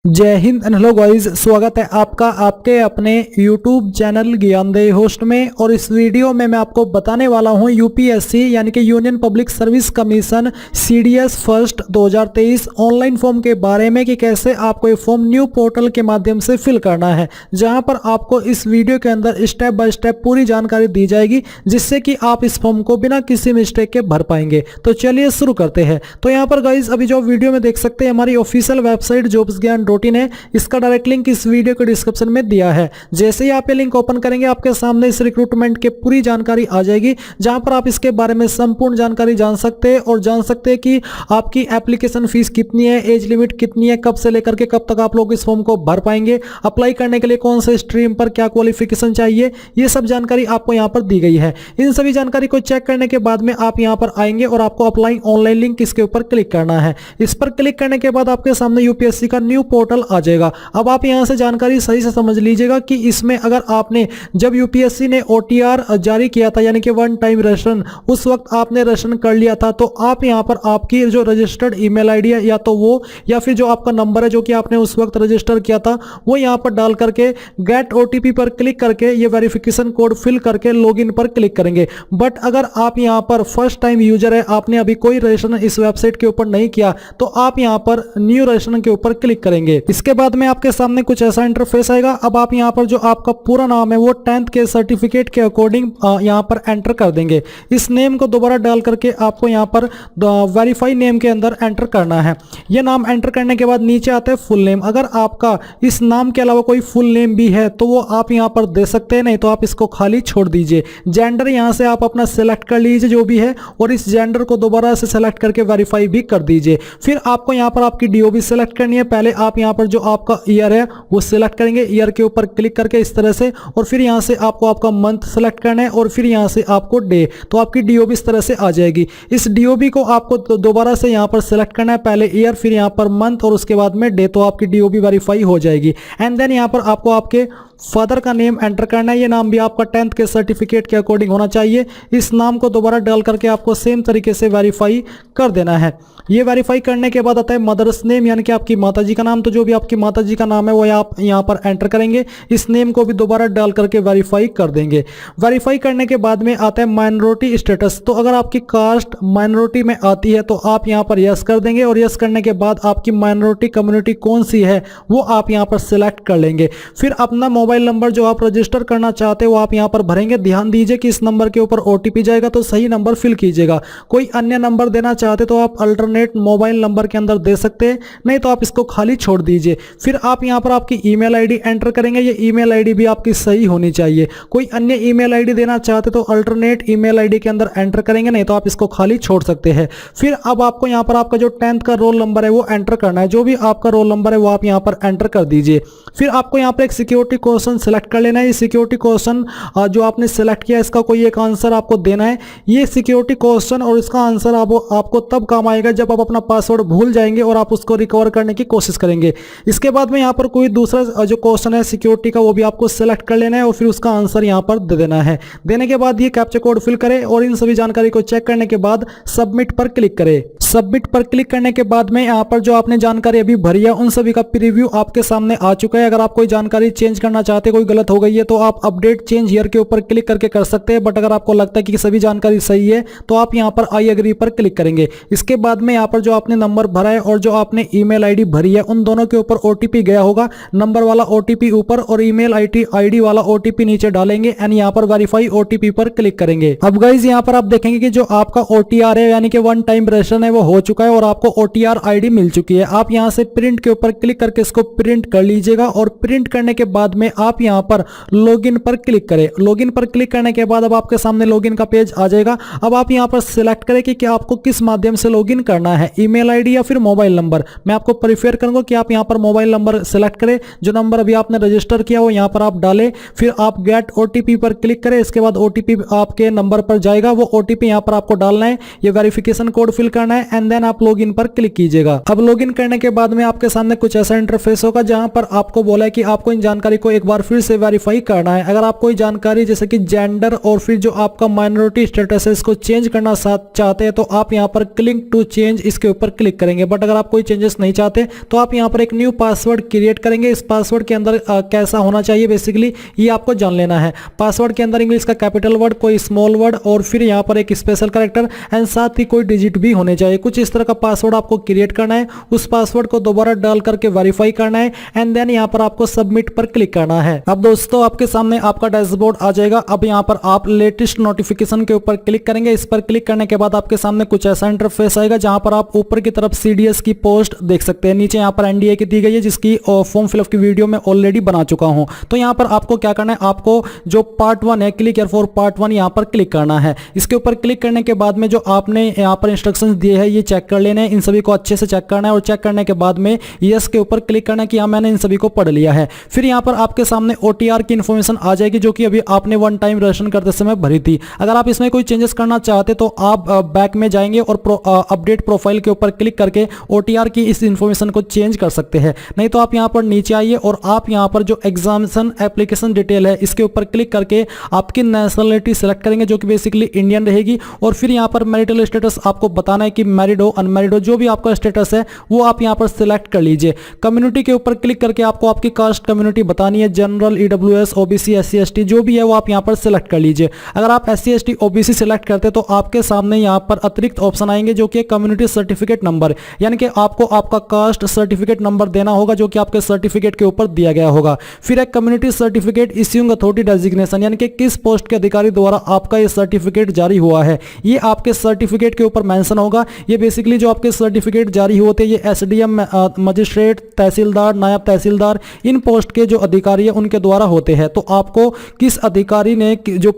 जय Hind and hello guys, स्वागत है आपका आपके अपने YouTube चैनल ज्ञानदेह होस्ट में। और इस वीडियो में मैं आपको बताने वाला हूं यूपीएससी यानी कि union public service commission CDS first 2023 online form के बारे में कि कैसे आपको ये फॉर्म न्यू पोर्टल के माध्यम से फिल करना है, जहां पर आपको इस वीडियो के अंदर स्टेप बाय स्टेप पूरी जानकारी दी जाएगी, जिससे कि आप इस फॉर्म को बिना किसी मिस्टेक के भर पाएंगे। तो चलिए शुरू करते हैं। तो यहाँ पर गाइज अभी जो वीडियो में देख सकते हैं हमारी ऑफिशियल वेबसाइट jobsgyan.in है, इसका डायरेक्ट लिंक इस वीडियो के डिस्क्रिप्शन में दिया है। जैसे ही आप ये लिंक ओपन करेंगे आपके सामने इस रिक्रूटमेंट की पूरी जानकारी आ जाएगी, जहां पर आप इसके बारे में संपूर्ण जानकारी जान सकते हैं और जान सकते हैं कि आपकी एप्लीकेशन फीस कितनी है, एज लिमिट कितनी है, कब से लेकर के कब तक आप लोग इस फॉर्म को भर पाएंगे, अप्लाई करने के लिए कौन से स्ट्रीम पर क्या क्वालिफिकेशन चाहिए, ये सब जानकारी आपको यहाँ पर दी गई है। इन सभी जानकारी को चेक करने के बाद में आप यहाँ पर आएंगे और आपको अप्लाई ऑनलाइन लिंक इसके ऊपर क्लिक करना है। इस पर क्लिक करने के बाद आपके सामने यूपीएससी का न्यू पोर्टल आ जाएगा। अब आप यहां से जानकारी सही से समझ लीजिएगा कि इसमें अगर आपने जब यूपीएससी ने ओटीआर जारी किया था यानी कि वन टाइम रजिस्ट्रेशन, उस वक्त आपने रजिस्ट्रेशन कर लिया था, तो आप यहां पर आपकी जो रजिस्टर्ड ईमेल आईडी है या तो वो या फिर जो आपका नंबर है जो कि आपने उस वक्त रजिस्टर किया था वो यहां पर डाल करके गेट ओटीपी पर क्लिक करके ये वेरिफिकेशन कोड फिल करके लॉगिन पर क्लिक करेंगे। बट अगर आप यहां पर फर्स्ट टाइम यूजर है, आपने अभी कोई रजिस्ट्रेशन इस वेबसाइट के ऊपर नहीं किया, तो आप यहां पर न्यू रजिस्ट्रेशन के ऊपर क्लिक करेंगे। इसके बाद में आपके सामने कुछ ऐसा इंटरफेस आएगा। अब आप यहां पर जो आपका पूरा नाम है वो 10th के सर्टिफिकेट के अकॉर्डिंग यहां पर एंटर कर देंगे। इस नेम को दोबारा डाल करके आपको यहां पर वेरीफाई नेम के अंदर एंटर करना है। यह नाम एंटर करने के बाद नीचे आता है फुल नेम। अगर आपका इस नाम के अलावा कोई फुल नेम भी है तो वो आप यहां पर दे सकते हैं, नहीं तो आप इसको खाली छोड़ दीजिए। जेंडर यहां से आप अपना सिलेक्ट कर लीजिए जो भी है, और इस जेंडर को दोबारा से सिलेक्ट करके वेरीफाई भी कर दीजिए। फिर आपको यहां पर आपकी डीओबी सिलेक्ट करनी है। पहले आप यहां पर जो आपका ईयर है वो सिलेक्ट करेंगे, ईयर के ऊपर क्लिक करके इस तरह से, और फिर यहां से आपको आपका मंथ सेलेक्ट करना है और फिर यहां से आपको डे, तो आपकी डीओबी इस तरह से आ जाएगी। इस डीओबी को आपको दोबारा से यहां पर सिलेक्ट करना है, पहले ईयर फिर यहां पर मंथ और उसके बाद में डे, तो आपकी डीओबी वेरीफाई हो जाएगी। एंड देन यहां पर आपको आपके फादर का नेम एंटर करना है। ये नाम भी आपका 10th के सर्टिफिकेट के अकॉर्डिंग होना चाहिए। इस नाम को दोबारा डाल करके आपको सेम तरीके से वेरीफाई कर देना है। ये वेरीफाई करने के बाद आता है मदर्स नेम यानी कि आपकी माताजी का नाम, तो जो भी आपकी माताजी का नाम है वो आप यहाँ पर एंटर करेंगे। इस नेम को भी दोबारा डाल करके वेरीफाई कर देंगे। वेरीफाई करने के बाद में आता है माइनॉरिटी स्टेटस, तो अगर आपकी कास्ट माइनॉरिटी में आती है तो आप यहाँ पर यस कर देंगे, और यस करने के बाद आपकी माइनॉरिटी कम्युनिटी कौन सी है वो आप यहाँ पर सिलेक्ट कर लेंगे। फिर अपना मोबाइल नंबर जो आप रजिस्टर करना चाहते हो वो आप यहां पर भरेंगे। ध्यान दीजिए कि इस नंबर के ऊपर ओटीपी जाएगा, तो सही नंबर फिल कीजिएगा। कोई अन्य नंबर देना चाहते तो आप अल्टरनेट मोबाइल नंबर के अंदर दे सकते हैं, नहीं तो आप इसको खाली छोड़ दीजिए। फिर आप यहां पर आपकी ईमेल आईडी एंटर करेंगे। ये ईमेल आईडी भी आपकी सही होनी चाहिए। कोई अन्य ईमेल आईडी देना चाहते तो अल्टरनेट ईमेल आईडी के अंदर एंटर करेंगे, नहीं तो आप इसको खाली छोड़ सकते हैं। फिर अब आपको यहां पर आपका जो 10th का रोल नंबर है वो एंटर करना है। जो भी आपका रोल नंबर है वो आप यहां पर एंटर कर दीजिए। फिर आपको यहां पर एक सिक्योरिटी क्वेश्चन सिलेक्ट कर लेना है। ये सिक्योरिटी क्वेश्चन जो आपने सिलेक्ट किया इसका कोई एक आंसर आपको देना है। ये सिक्योरिटी क्वेश्चन और इसका आंसर आपको तब काम आएगा जब आप अपना पासवर्ड भूल जाएंगे और आप उसको रिकवर करने की कोशिश करेंगे। इसके बाद में यहाँ पर कोई दूसरा जो क्वेश्चन है सिक्योरिटी का वो भी आपको सिलेक्ट कर लेना है और फिर उसका आंसर यहाँ पर दे देना है। देने के बाद ये कैप्चा कोड फिल करें और इन सभी जानकारी को चेक करने के बाद सबमिट पर क्लिक करें। सबमिट पर क्लिक करने के बाद में यहाँ पर जो आपने जानकारी अभी भरी है उन सभी का प्रीव्यू आपके सामने आ चुका है। अगर आप कोई जानकारी चेंज करना चाहते कोई गलत हो गई है तो आप अपडेट चेंज हियर के ऊपर क्लिक करके कर सकते हैं। बट अगर आपको लगता है कि सभी जानकारी सही है तो आप यहां पर आई एग्री पर क्लिक करेंगे। इसके बाद में यहां पर जो आपने नंबर भरा है और जो आपने ईमेल आईडी भरी है उन दोनों के ऊपर ओटीपी गया होगा। नंबर वाला ओटीपी ऊपर और ईमेल आईडी वाला ओटीपी नीचे डालेंगे एंड यहां पर वेरीफाई ओटीपी पर क्लिक करेंगे। अब गाइस यहां पर आप देखेंगे कि जो आपका ओटीआर है यानी कि वन टाइम रजिस्ट्रेशन है वो हो चुका है और आपको ओटीआर आईडी मिल चुकी है। आप यहां से प्रिंट के ऊपर क्लिक करके इसको प्रिंट कर लीजिएगा और प्रिंट करने के बाद में आप यहां पर लॉगिन पर क्लिक करें। लॉगिन पर क्लिक करने के बाद अब आपके सामने लॉगिन का पेज आ जाएगा। अब आप यहां पर सिलेक्ट करें कि क्या आपको किस माध्यम से लॉगिन करना है, ईमेल आईडी या फिर मोबाइल नंबर। मैं आपको प्रेफर करूंगा कि आप यहां पर मोबाइल नंबर सिलेक्ट करें। जो नंबर अभी आपने रजिस्टर किया वो यहां पर आप डालें। फिर आप गेट ओटीपी पर क्लिक करें। इसके बाद ओटीपी आपके नंबर पर जाएगा, वो ओटीपी यहां पर आपको डालना है। ये वेरिफिकेशन कोड फिल करना है एंड देन आप लॉगिन पर क्लिक कीजिएगा। अब लॉगिन करने के बाद में आपके सामने कुछ ऐसा इंटरफेस होगा जहां पर आपको बोला है कि आपको इन जानकारी को एक एक बार फिर से वेरीफाई करना है। अगर आप कोई जानकारी जैसे कि जेंडर और फिर जो आपका माइनॉरिटी स्टेटस है इसको चेंज करना चाहते हैं तो आप यहाँ पर क्लिक टू चेंज इसके ऊपर क्लिक करेंगे। बट अगर आप कोई चेंजेस नहीं चाहते तो आप यहाँ पर एक न्यू पासवर्ड क्रिएट करेंगे। इस पासवर्ड के अंदर कैसा होना चाहिए बेसिकली ये आपको जान लेना है। पासवर्ड के अंदर इंग्लिश का कैपिटल वर्ड, कोई स्मॉल वर्ड और फिर यहाँ पर एक स्पेशल कैरेक्टर एंड साथ ही कोई डिजिट भी होने चाहिए। कुछ इस तरह का पासवर्ड आपको क्रिएट करना है। उस पासवर्ड को दोबारा डाल करके वेरीफाई करना है एंड देन यहाँ पर आपको सबमिट पर क्लिक करना है। अब दोस्तों आपके सामने आपका डैशबोर्ड आ जाएगा। अब यहाँ पर आप लेटेस्ट नोटिफिकेशन के ऊपर क्लिक करेंगे। इस पर क्लिक करने के बाद आपके सामने कुछ ऐसा इंटरफेस आएगा जहां पर आप ऊपर की तरफ CDS की पोस्ट देख सकते हैं। नीचे यहाँ पर NDA की दी गई है जिसकी फॉर्म फिलअप की वीडियो में ऑलरेडी बना चुका हूं। तो यहाँ पर आपको क्या करना है, आपको जो पार्ट 1 है क्लिक हियर फॉर पार्ट 1 यहाँ पर क्लिक करना है। इसके ऊपर क्लिक करने के बाद में जो आपने यहाँ पर इंस्ट्रक्शंस दिए हैं ये चेक कर लेने हैं। इन सभी को अच्छे से चेक करना है और चेक करने के बाद में यस के ऊपर क्लिक करना है कि हाँ मैंने इन सभी को पढ़ लिया है। फिर यहाँ पर आपके सामने OTR की इन्फॉर्मेशन आ जाएगी जो कि अभी आपने वन टाइम रजिस्ट्रेशन करते समय भरी थी। अगर आप इसमें कोई चेंजेस करना चाहते तो आप बैक में जाएंगे और अपडेट प्रोफाइल के ऊपर क्लिक करके OTR की इस इंफॉर्मेशन को चेंज कर सकते हैं। नहीं तो आप यहाँ पर नीचे आइए और आप यहाँ पर जो एग्जामिनेशन एप्लीकेशन डिटेल है इसके ऊपर क्लिक करके आपकी नेशनलिटी सेलेक्ट करेंगे जो कि बेसिकली इंडियन रहेगी। और फिर यहाँ पर मैरिटल स्टेटस आपको बताना है कि मैरिड हो अनमैरिड हो, जो भी आपका स्टेटस है वो आप यहाँ पर सिलेक्ट कर लीजिए। कम्युनिटी के ऊपर क्लिक करके आपको आपकी कास्ट कम्युनिटी बतानी है, general, EWS, OBC, SC ST जो भी है वो आप यहाँ पर सिलेक्ट कर लीजिए। अगर आप SC ST OBC सिलेक्ट करते तो आपके सामने यहाँ पर अतिरिक्त ऑप्शन आएंगे जो कि कम्युनिटी सर्टिफिकेट नंबर, यानी कि आपको आपका कास्ट सर्टिफिकेट नंबर देना होगा जो कि आपके सर्टिफिकेट के ऊपर दिया गया होगा। फिर एक community certificate issuing authority designation, यानी कि किस पोस्ट के अधिकारी द्वारा आपका ये सर्टिफिकेट जारी हुआ है, ये आपके सर्टिफिकेट के ऊपर मेंशन होगा। ये बेसिकली जो आपके सर्टिफिकेट जारी होते हैं ये SDM, मजिस्ट्रेट, तहसीलदार, नायब तहसीलदार, इन पोस्ट के जो अधिकारी है उनके द्वारा होते हैं। तो आपको किस अधिकारी ने जो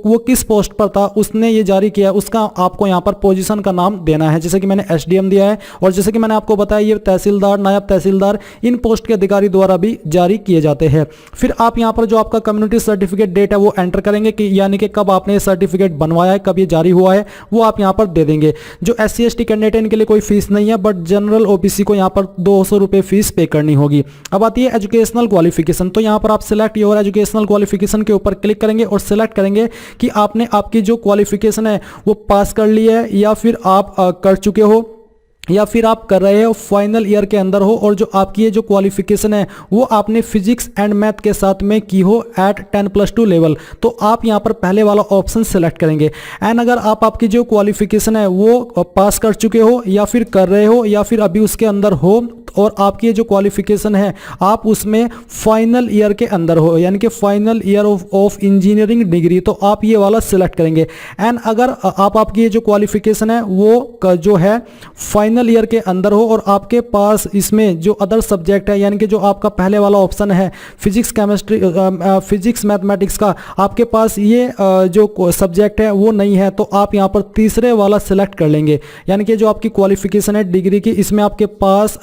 वो किस पोस्ट पर था उसने ये जारी किया उसका आपको यहाँ पर पोजीशन का नाम देना है। जैसे कि मैंने SDM दिया है और जैसे कि मैंने आपको बताया ये तहसीलदार, नायब तहसीलदार इन पोस्ट के अधिकारी द्वारा भी जारी किए जाते हैं। फिर आप यहाँ पर जो आपका कम्युनिटी सर्टिफिकेट डेट है वो एंटर करेंगे कि यानी कि कब आपने सर्टिफिकेट बनवाया है, कब ये जारी हुआ है वो आप यहाँ पर दे देंगे। जो SC ST कैंडिडेट इनके लिए कोई फीस नहीं है, बट जनरल OBC को यहाँ पर 200 रुपये फीस पे करनी होगी। अब आती है एजुकेशनल क्वालिफिकेशन। तो यहाँ पर आप सिलेक्ट योर एजुकेशनल क्वालिफिकेशन के ऊपर क्लिक करेंगे और सिलेक्ट करेंगे कि आपने आपकी जो क्वालिफिकेशन है वो पास कर ली है या फिर आप कर चुके हो या फिर आप कर रहे हो, फाइनल ईयर के अंदर हो और जो आपकी ये जो क्वालिफिकेशन है वो आपने फिजिक्स एंड मैथ के साथ में की हो एट 10+2 लेवल। तो आप यहाँ पर पहले वाला ऑप्शन सेलेक्ट करेंगे। एंड अगर आप आपकी जो क्वालिफिकेशन है वो पास कर चुके हो या फिर कर रहे हो या फिर अभी उसके अंदर हो और आपकी जो क्वालिफिकेशन है आप उसमें फाइनल ईयर के अंदर हो, यानी कि final year of engineering degree, तो आप ये वाला सिलेक्ट करेंगे। एंड अगर आपकी ये जो क्वालिफिकेशन है वो जो है फाइनल ईयर के अंदर हो और आपके पास इसमें जो अदर सब्जेक्ट है, यानी कि जो आपका पहले वाला ऑप्शन है फिजिक्स, केमिस्ट्री, फिजिक्स, मैथमेटिक्स का, आपके पास ये जो सब्जेक्ट है वो नहीं है, तो आप यहाँ पर तीसरे वाला सिलेक्ट कर लेंगे। यानी कि जो आपकी क्वालिफिकेशन है डिग्री की इसमें आपके पास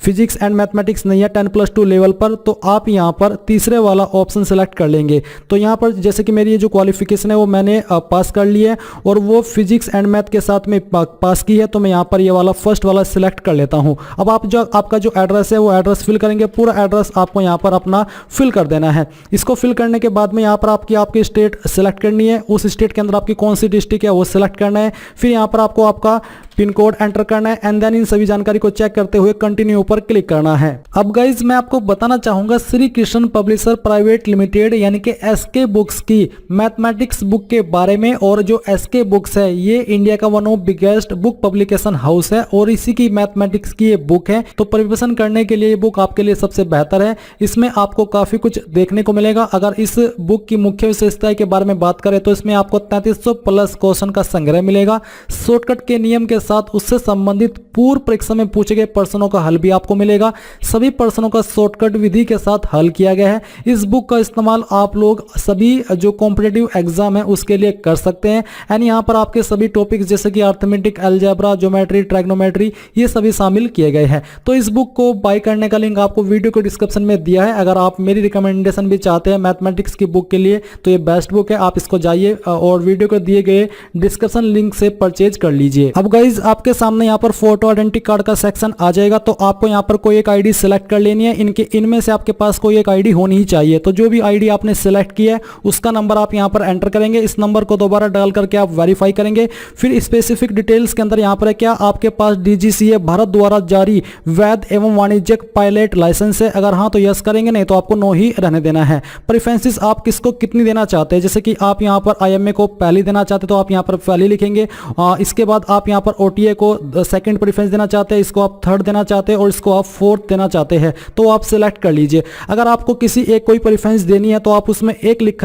फिजिक्स एंड मैथमेटिक्स नहीं है 10+2 लेवल पर, तो आप यहाँ पर तीसरे वाला ऑप्शन सेलेक्ट कर लेंगे। तो यहाँ पर जैसे कि मेरी ये जो क्वालिफिकेशन है वो मैंने पास कर ली है और वो फिजिक्स एंड मैथ के साथ में पास की है, तो मैं यहाँ पर ये वाला फर्स्ट वाला सिलेक्ट कर लेता हूँ। अब आप जो आपका जो एड्रेस है वो एड्रेस फिल करेंगे। पूरा एड्रेस आपको यहाँ पर अपना फिल कर देना है। इसको फिल करने के बाद में यहाँ पर आपकी स्टेट सेलेक्ट करनी है, उस स्टेट के अंदर आपकी कौन सी डिस्ट्रिक्ट है वो सिलेक्ट करना है। फिर यहाँ पर आपको आपका पिन कोड एंटर करना है एंड देन इन सभी जानकारी को चेक करते हुए कंटिन्यू पर क्लिक करना है। अब गाइज मैं आपको बताना चाहूंगा Shri Krishna publisher private limited यानी कि SK बुक्स की मैथमेटिक्स बुक के बारे में। और जो SK बुक्स है ये इंडिया का one of biggest book publication house है और इसी की मैथमेटिक्स की ये बुक है, तो प्रिपरेशन करने के लिए ये बुक आपके लिए सबसे बेहतर है। इसमें आपको काफी कुछ देखने को मिलेगा। अगर इस बुक की मुख्य विशेषता के बारे में बात करें तो इसमें आपको 3300 प्लस क्वेश्चन का संग्रह मिलेगा। शॉर्टकट के नियम के साथ उससे संबंधित पूर्व परीक्षा में पूछे गए प्रश्नों का हल भी आपको मिलेगा। सभी प्रश्नों का शॉर्टकट विधि के साथ हल किया गया है। इस बुक का इस्तेमाल आप लोग सभी जो कॉम्पिटिटिव एग्जाम है उसके लिए कर सकते हैं। एंड यहाँ पर आपके सभी टॉपिक्स जैसे कि अर्थमेटिक, अलजेब्रा, ज्योमेट्री, ट्राइग्नोमेट्री ये सभी शामिल किए गए हैं। तो इस बुक को बाय करने का लिंक आपको वीडियो के डिस्क्रिप्शन में दिया है। अगर आप मेरी रिकमेंडेशन भी चाहते हैं मैथमेटिक्स की बुक के लिए तो ये बेस्ट बुक है, आप इसको जाइए और वीडियो को दिए गए डिस्क्रिप्शन लिंक से परचेज कर लीजिए। अब गाइज गाइज आपके सामने यहाँ पर फोटो आइडेंटिटी कार्ड का सेक्शन आ जाएगा। तो आपको यहाँ पर कोई एक आईडी सिलेक्ट कर लेनी है। इनमें से आपके पास कोई एक आईडी होनी ही चाहिए। तो जो भी आईडी आपने सिलेक्ट किया है उसका नंबर आप यहाँ पर एंटर करेंगे। इस नंबर को दोबारा डाल करके आप वेरीफाई करेंगे। फिर स्पेसिफिक डिटेल्स के अंदर यहाँ पर है क्या आपके पास DGCA भारत द्वारा जारी वैध एवं वाणिज्यिक पायलट लाइसेंस है। अगर हाँ तो यस करेंगे, नहीं तो आपको नो ही रहने देना है। प्रेफरेंसेस आप किसको कितनी देना चाहते हैं, जैसे कि आप यहाँ पर IMA को पहली देना चाहते हैं तो आप यहाँ पर पहली लिखेंगे। इसके बाद आप यहाँ पर OTA को सेकंड प्रेफरेंस देना चाहते हैं, इसको आप थर्ड देना चाहते हैं और इसको आप फोर्थ देना चाहते हैं तो आप सिलेक्ट कर लीजिए। अगर आपको किसी एक कोई प्रेफरेंस देनी है तो आप उसमें एक लिख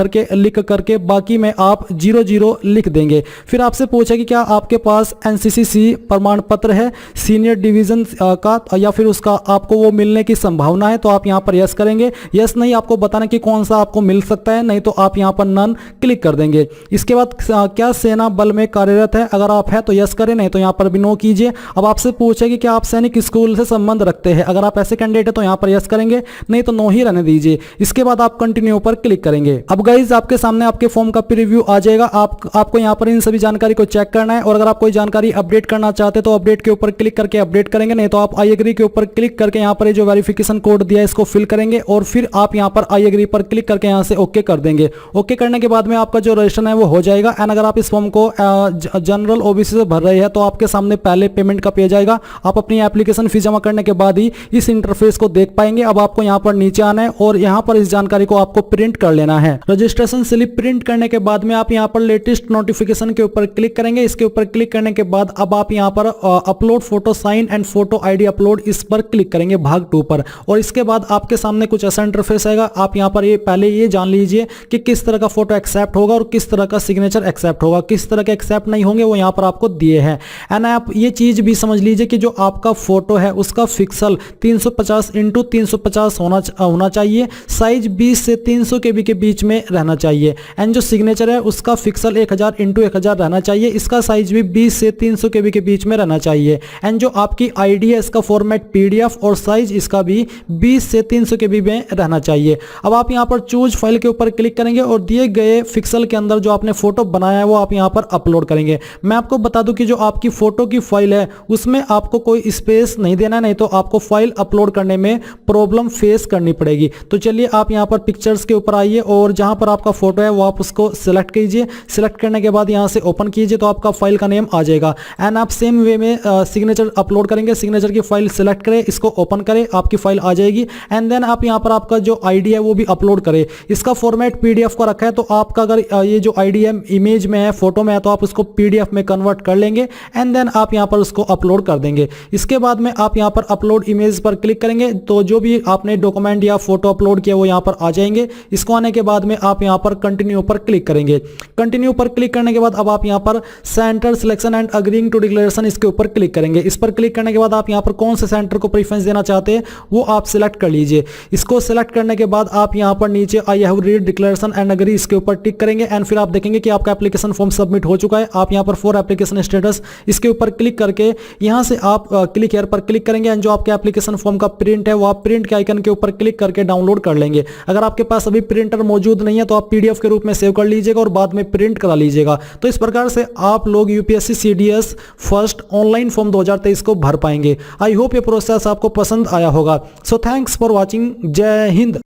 करके बाकी में आप 00 लिख देंगे। फिर आपसे पूछा कि क्या आपके पास NCCC प्रमाण पत्र है सीनियर डिवीजन का, या फिर उसका आपको वो मिलने की संभावना है, तो आप यहाँ पर यस करेंगे। यस नहीं आपको बताना कि कौन सा आपको मिल सकता है, नहीं तो आप यहाँ पर नन क्लिक कर देंगे। इसके बाद क्या सेना बल में कार्यरत है, अगर आप है तो यस करें, नहीं तो यहाँ पर भी नो कीजिए। अब आपसे पूछे कि क्या आप सैनिक स्कूल से संबंध रखते हैं, अगर आप ऐसे कैंडिडेट है तो यहाँ पर यस करेंगे, नहीं तो नो ही रहने दीजिए। इसके बाद आप कंटिन्यू पर क्लिक करेंगे। अब गाइज आपके सामने आपके फॉर्म का प्रीव्यू आ जाएगा। आपको यहाँ पर इन सभी जानकारी को चेक करना है और अगर आप कोई जानकारी अपडेट करना चाहते हैं तो अपडेट के ऊपर क्लिक करके अपडेट करेंगे, नहीं तो आप आई एग्री के ऊपर क्लिक करके यहाँ पर जो वेरिफिकेशन कोड दिया है इसको फिल करेंगे और फिर आप यहाँ पर आई एग्री पर क्लिक करके यहाँ से ओके कर देंगे। ओके करने के बाद में आपका जो रजिस्ट्रेशन है वो हो जाएगा। एंड अगर आप इस फॉर्म को जनरल OBC से भर रहे हैं तो आपके सामने पहले पेमेंट का पेज आएगा। आप अपनी एप्लीकेशन फीस जमा करने के बाद ही इस इंटरफेस को देख पाएंगे। अब आपको यहाँ पर नीचे आना है और यहाँ पर इस जानकारी को आपको प्रिंट कर लेना है। रजिस्ट्रेशन स्लिप प्रिंट करने के बाद में आप यहाँ पर लेटेस्ट नोटिफिकेशन के ऊपर क्लिक करेंगे। इसके ऊपर क्लिक करने के बाद अब आप यहाँ पर upload photo sign and photo ID upload, इस पर क्लिक करेंगे भाग 2 पर। और इसके बाद आपके सामने कुछ ऐसा इंटरफेस आएगा। आप यहाँ पर पहले ये जान लीजिए कि किस तरह का फोटो एक्सेप्ट होगा और किस तरह का सिग्नेचर एक्सेप्ट होगा। किस तरह के एक्सेप्ट नहीं होंगे वो यहाँ पर आपको दिए हैं। एंड आप ये चीज भी समझ लीजिए कि जो आपका फोटो है उसका पिक्सल 350 × 350 होना चाहिए। साइज 20 से 300 KB के बीच में रहना चाहिए। एंड जो सिग्नेचर है उसका पिक्सल 1000 × 1000 रहना चाहिए। इसका साइज भी 20 से 300 KB के बीच में रहना चाहिए। एंड जो आपकी ID है इसका फॉर्मेट PDF और साइज इसका भी 20 से 300 KB में रहना चाहिए। अब आप यहाँ पर चूज फाइल के ऊपर क्लिक करेंगे और दिए गए पिक्सल के अंदर जो आपने फोटो बनाया है वो आप यहाँ पर अपलोड करेंगे। मैं आपको बता दूं कि जो आपकी फोटो की फाइल है उसमें आपको कोई स्पेस नहीं देना, नहीं तो आपको फाइल अपलोड करने में प्रॉब्लम फेस करनी पड़ेगी। तो चलिए आप यहाँ पर पिक्चर्स के ऊपर आइए और जहाँ पर आपका फोटो है वो आप उसको सिलेक्ट कीजिए। सिलेक्ट करने के बाद यहाँ से ओपन कीजिए तो आपका फाइल का नेम आ जाएगा। एंड आप सेम वे में सिग्नेचर अपलोड करेंगे। सिग्नेचर की फाइल सिलेक्ट करें, इसको ओपन करें, आपकी फाइल आ जाएगी। एंड देन आप यहाँ पर आपका जो ID है वो भी अपलोड करें। इसका फॉर्मेट PDF का रखा है तो आपका अगर ये जो ID है इमेज में है, फोटो में है, तो आप उसको PDF में कन्वर्ट कर लेंगे। एंड देन आप यहाँ पर उसको अपलोड कर देंगे। इसके बाद में आप यहाँ पर अपलोड इमेज पर क्लिक करेंगे तो जो भी आपने डॉक्यूमेंट या फोटो अपलोड किया वो यहाँ पर आ जाएंगे। इसको आने के बाद में आप यहाँ पर कंटिन्यू पर क्लिक करेंगे। कंटिन्यू पर क्लिक करने के बाद अब आप यहाँ पर centre selection and agreeing to declaration, इसके ऊपर क्लिक करेंगे। इस पर क्लिक करने के बाद आप यहाँ पर कौन से सेंटर को प्रेफरेंस देना चाहते हैं वो आप सिलेक्ट कर लीजिए। इसको सिलेक्ट करने के बाद आप यहाँ पर नीचे I have read declaration and agree, इसके ऊपर टिक करेंगे। एंड फिर आप देखेंगे कि आपका एप्लीकेशन फॉर्म सबमिट हो चुका है। आप यहाँ पर फॉर एप्लीकेशन स्टेटस, इसके ऊपर क्लिक करके यहाँ से आप क्लिक हियर पर क्लिक करेंगे। एंड जो आपके एप्लीकेशन फॉर्म का प्रिंट है वो आप प्रिंट के आइकन के ऊपर क्लिक करके डाउनलोड कर लेंगे। अगर आपके पास अभी प्रिंटर मौजूद नहीं है तो आप PDF के रूप में सेव कर लीजिएगा और बाद में प्रिंट करा लीजिएगा। तो इस प्रकार से आप लोग UPSC CDS first online form 2023 को भर पाएंगे। आई होप ये प्रोसेस आपको पसंद आया होगा। So thanks for watching. जय हिंद।